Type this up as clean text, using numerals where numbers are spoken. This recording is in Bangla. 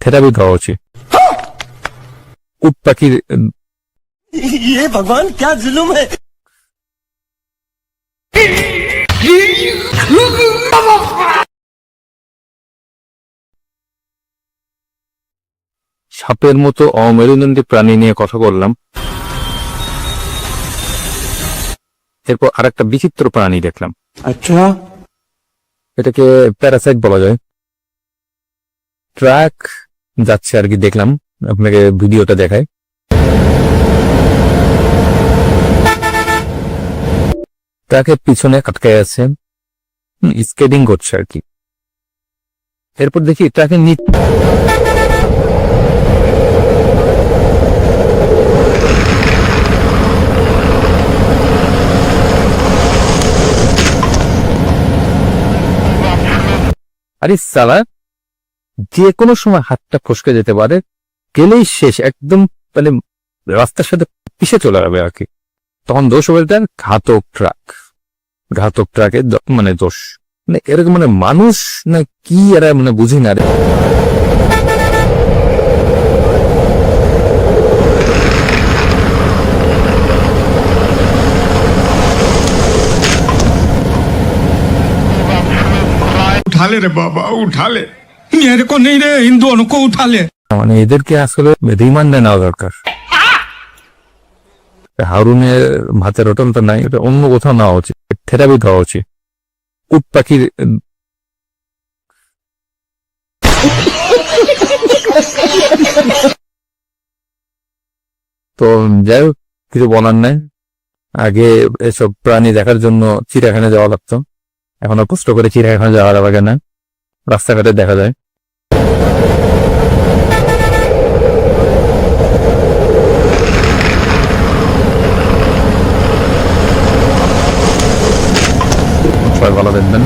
থেরাপি দেওয়া উচিত। উট পাখির ये भगवान क्या जुल्म है। সাপের মতো অমেরুদণ্ডী প্রাণী নিয়ে কথা বললাম। এরপর আরেকটা বিচিত্র প্রাণী দেখলাম। अच्छा, এটাকে প্যারাসাইট বলা যায়। ট্রাক যাচ্ছে আর কি, দেখলাম, আপনাকে ভিডিওটা দেখায়। ট্রাকের পিছনে আটকায় আছে, স্কেটিং করছে আর কি। এরপর দেখি ট্রাকের নিচে আরে সালা, যে কোনো সময় হাতটা ফসকে যেতে পারে, গেলেই শেষ, একদম মানে রাস্তার সাথে পিছে চলে যাবে আর কি। তখন দোষ হবে তার ঘাতক ট্রাকের মানে দোষ। মানে এরকম মানে মানুষ না কি এরা মানে বুঝি না রে। उठा ले रे बाबा, उठा ले। मेरे को नहीं रे, इन दोनों को उठा ले। মানে এদেরকে আসলে রিমান্ডে নেওয়া দরকার। হারুনের ভাতের হোটেলটা নাই, এটা অন্য কোথাও নেওয়া উচিত, থেরাপি দেওয়া উচিত। উট পাখির তো যাই হোক, কিছু বলার নাই। আগে এসব প্রাণী দেখার জন্য চিড়িয়াখানা যাওয়া লাগতো, এখন আর কষ্ট করে চিড়িয়াখানা যাওয়া লাগে না, রাস্তাঘাটে দেখা যায়। সবাই ভালো দেখবেন।